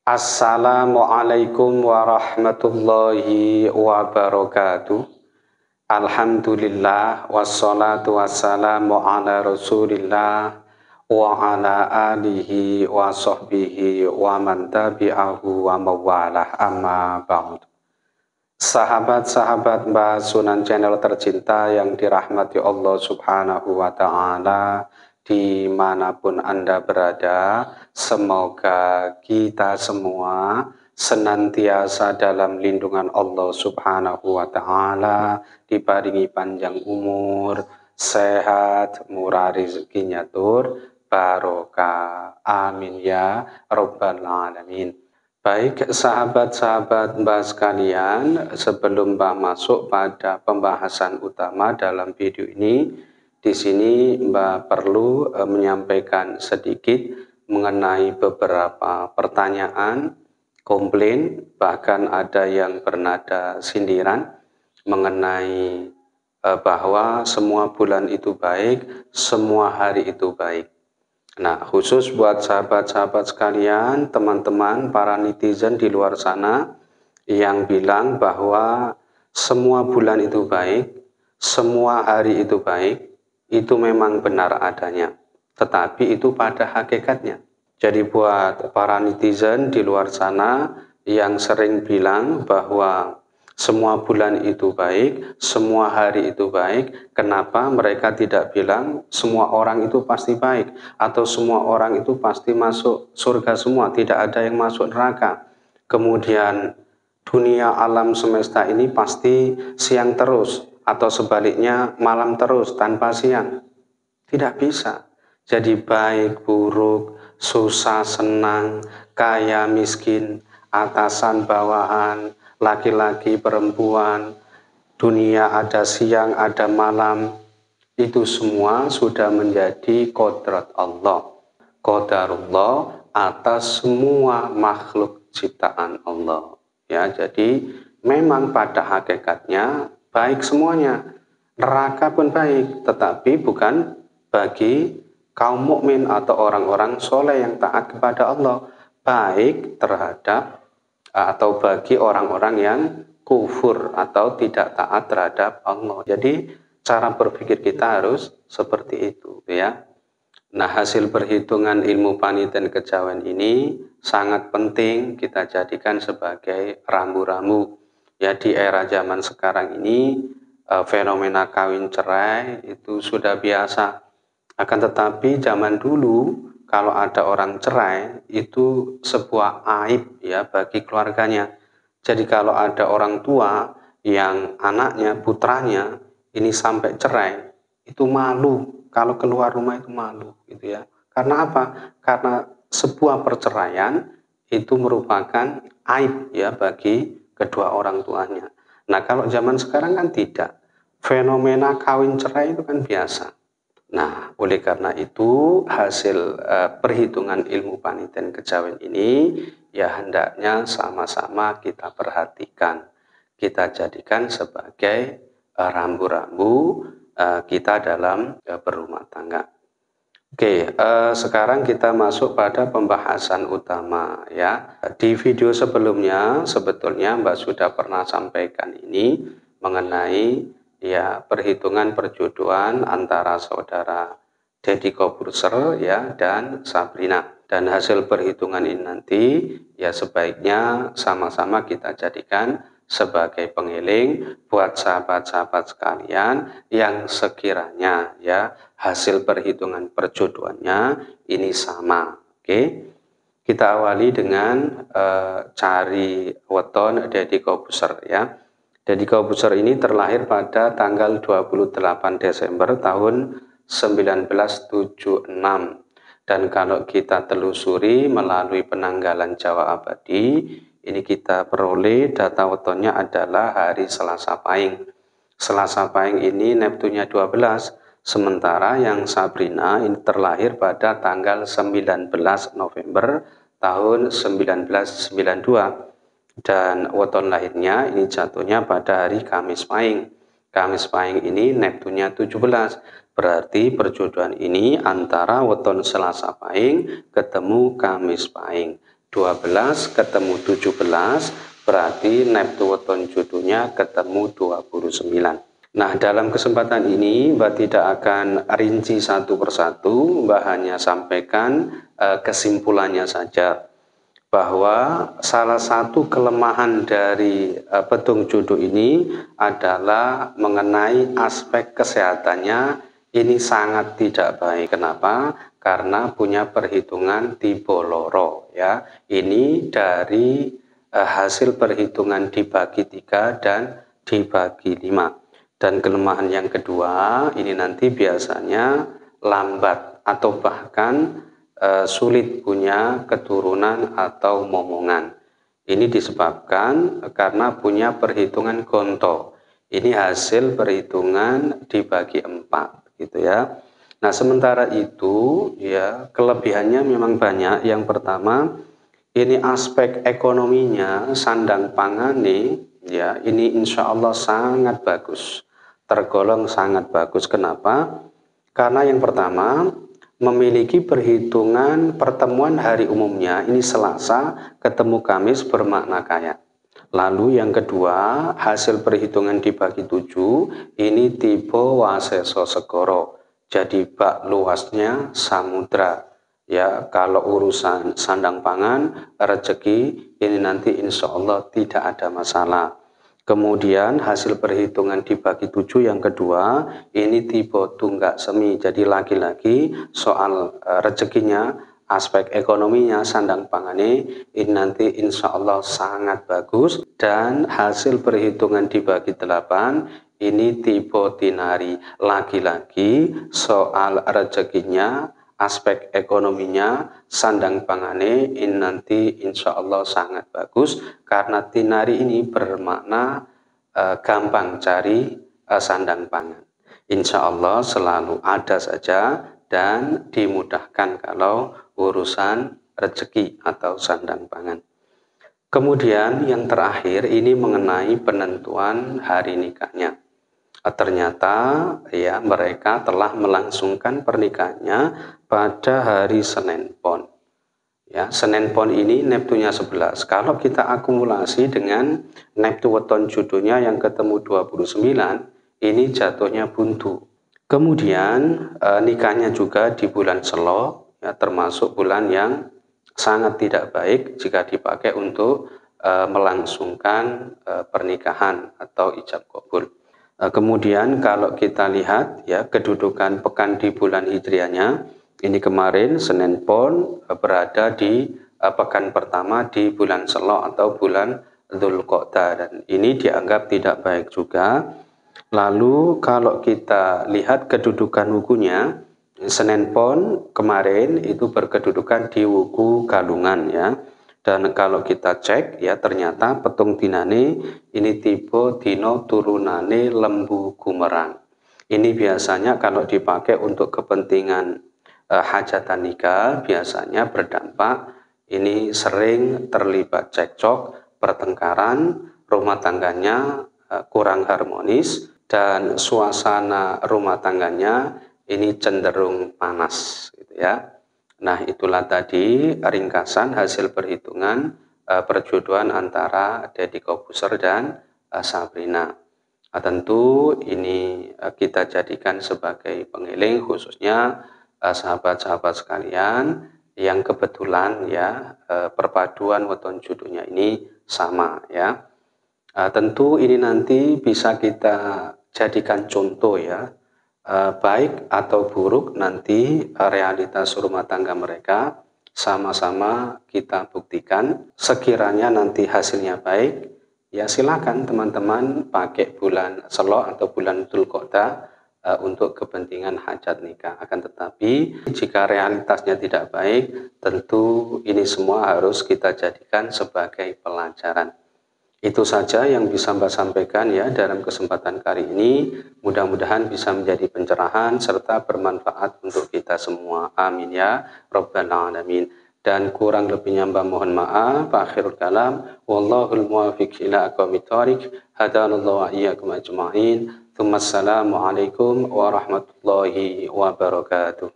Assalamualaikum warahmatullahi wabarakatuh. Alhamdulillah wassalatu wassalamu ala Rasulillah wa ala alihi wa sahbihi wa man tabi'ahu wa mawalah amma ba'd. Sahabat-sahabat Mbah Sunan Channel tercinta yang dirahmati Allah Subhanahu wa Ta'ala, dimanapun Anda berada, semoga kita semua senantiasa dalam lindungan Allah Subhanahu wa Ta'ala, diparingi panjang umur, sehat, murah rezekinya tur, barokah. Amin ya Rabbal Alamin. Baik sahabat-sahabat Mbah sekalian, sebelum Mbah masuk pada pembahasan utama dalam video ini, di sini Mbah perlu menyampaikan sedikit mengenai beberapa pertanyaan, komplain, bahkan ada yang bernada sindiran mengenai bahwa semua bulan itu baik, semua hari itu baik. Nah, khusus buat sahabat-sahabat sekalian, teman-teman, para netizen di luar sana yang bilang bahwa semua bulan itu baik, semua hari itu baik, itu memang benar adanya. Tetapi itu pada hakikatnya. Jadi buat para netizen di luar sana yang sering bilang bahwa semua bulan itu baik, semua hari itu baik, kenapa mereka tidak bilang semua orang itu pasti baik, atau semua orang itu pasti masuk surga semua, tidak ada yang masuk neraka. Kemudian dunia alam semesta ini pasti siang terus, atau sebaliknya malam terus tanpa siang. Tidak bisa. Jadi baik, buruk, susah, senang, kaya, miskin, atasan, bawahan, laki-laki, perempuan, dunia ada siang, ada malam, itu semua sudah menjadi kodrat Allah, qadarullah atas semua makhluk ciptaan Allah. Ya, jadi memang pada hakikatnya baik semuanya, neraka pun baik, tetapi bukan bagi kaum mukmin atau orang-orang soleh yang taat kepada Allah, baik terhadap atau bagi orang-orang yang kufur atau tidak taat terhadap Allah. Jadi cara berpikir kita harus seperti itu ya. Nah, hasil perhitungan ilmu panitian kejawen ini sangat penting kita jadikan sebagai rambu-rambu ya. Di era zaman sekarang ini fenomena kawin cerai itu sudah biasa. Akan tetapi zaman dulu kalau ada orang cerai itu sebuah aib ya bagi keluarganya. Jadi kalau ada orang tua yang anaknya, putranya ini sampai cerai, itu malu. Kalau keluar rumah itu malu gitu ya. Karena apa? Karena sebuah perceraian itu merupakan aib ya bagi kedua orang tuanya. Nah, kalau zaman sekarang kan tidak. Fenomena kawin cerai itu kan biasa. Nah, oleh karena itu hasil perhitungan ilmu panitian kejawen ini ya hendaknya sama-sama kita perhatikan, kita jadikan sebagai rambu-rambu kita dalam berumah tangga. Oke, sekarang kita masuk pada pembahasan utama ya. Di video sebelumnya sebetulnya Mbak sudah pernah sampaikan ini mengenai ya perhitungan perjodohan antara saudara Deddy Corbuzier ya dan Sabrina. Dan hasil perhitungan ini nanti ya sebaiknya sama-sama kita jadikan sebagai pengiling buat sahabat-sahabat sekalian yang sekiranya ya hasil perhitungan perjodohannya ini sama. Oke. Kita awali dengan cari weton Deddy Corbuzier ya. Deddy Corbuzier ini terlahir pada tanggal 28 Desember tahun 1976. Dan kalau kita telusuri melalui penanggalan Jawa Abadi, ini kita peroleh data wetonnya adalah hari Selasa Pahing. Selasa Pahing ini Neptunnya 12, sementara yang Sabrina ini terlahir pada tanggal 19 November tahun 1992. Dan weton lahirnya ini jatuhnya pada hari Kamis Pahing. Kamis Pahing ini Neptunnya 17. Berarti perjodohan ini antara weton Selasa Pahing ketemu Kamis Pahing. 12 ketemu 17, berarti neptu weton judunya ketemu 29. Nah, dalam kesempatan ini Mbak tidak akan rinci satu persatu, Mbak hanya sampaikan kesimpulannya saja, bahwa salah satu kelemahan dari petung judo ini adalah mengenai aspek kesehatannya ini sangat tidak baik. Kenapa? Karena punya perhitungan tipe loro ya. Ini dari hasil perhitungan dibagi 3 dan dibagi 5. Dan kelemahan yang kedua ini nanti biasanya lambat atau bahkan sulit punya keturunan atau momongan. Ini disebabkan karena punya perhitungan gonto. Ini hasil perhitungan dibagi 4 gitu ya. Nah, sementara itu ya kelebihannya memang banyak. Yang pertama, ini aspek ekonominya sandang pangane ya, ini insya Allah sangat bagus. Tergolong sangat bagus. Kenapa? Karena yang pertama, memiliki perhitungan pertemuan hari umumnya ini Selasa ketemu Kamis bermakna kaya. Lalu yang kedua, hasil perhitungan dibagi 7 ini tipe waseso segoro. Jadi bak luasnya samudra. Ya, kalau urusan sandang pangan, rezeki ini nanti insya Allah tidak ada masalah. Kemudian hasil perhitungan dibagi 7 yang kedua ini tipe tunggak semi. Jadi lagi-lagi soal rezekinya, aspek ekonominya sandang pangane ini nanti insya Allah sangat bagus. Dan hasil perhitungan dibagi 8 ini tipe tinari. Lagi-lagi soal rezekinya, aspek ekonominya sandang pangane ini nanti insya Allah sangat bagus karena tinari ini bermakna gampang cari sandang pangan. Insya Allah selalu ada saja dan dimudahkan kalau urusan rezeki atau sandang pangan. Kemudian yang terakhir ini mengenai penentuan hari nikahnya. Ternyata ya mereka telah melangsungkan pernikahannya pada hari Senin Pon. Ya, Senin Pon ini neptunya 11. Kalau kita akumulasi dengan neptu weton judonya yang ketemu 29, ini jatuhnya buntu. Kemudian nikahnya juga di bulan Selo, ya, termasuk bulan yang sangat tidak baik jika dipakai untuk melangsungkan pernikahan atau ijab kabul. Kemudian kalau kita lihat ya kedudukan pekan di bulan hijriahnya, ini kemarin Senin Pon berada di pekan pertama di bulan Selo atau bulan Dzulqa'dah, dan ini dianggap tidak baik juga. Lalu kalau kita lihat kedudukan wukunya, Senin Pon kemarin itu berkedudukan di wuku Galungan ya. Dan kalau kita cek ya ternyata petung dinane ini tipe dino turunane lembu gumerang. Ini biasanya kalau dipakai untuk kepentingan hajatan nikah biasanya berdampak ini sering terlibat cekcok, pertengkaran, rumah tangganya kurang harmonis dan suasana rumah tangganya ini cenderung panas gitu ya. Nah, itulah tadi ringkasan hasil perhitungan perjodohan antara Deddy Corbuzier dan Sabrina. Tentu ini kita jadikan sebagai pengiling khususnya sahabat-sahabat sekalian yang kebetulan ya perpaduan weton judonya ini sama ya. Tentu ini nanti bisa kita jadikan contoh ya. Baik atau buruk nanti realitas rumah tangga mereka sama-sama kita buktikan. Sekiranya nanti hasilnya baik, ya silakan teman-teman pakai bulan Selo atau bulan Dzulqa'dah untuk kepentingan hajat nikah. Akan tetapi jika realitasnya tidak baik, tentu ini semua harus kita jadikan sebagai pelajaran. Itu saja yang bisa Mbak sampaikan ya dalam kesempatan kali ini. Mudah-mudahan bisa menjadi pencerahan serta bermanfaat untuk kita semua. Amin ya Rabbal Alamin. Dan kurang lebihnya Mbak mohon maaf. Akhirul kalam. Wallahul muwafiq ila aqwamit thoriq. Hadanallahu wa iyyakum ajma'in. Assalamualaikum warahmatullahi wabarakatuh.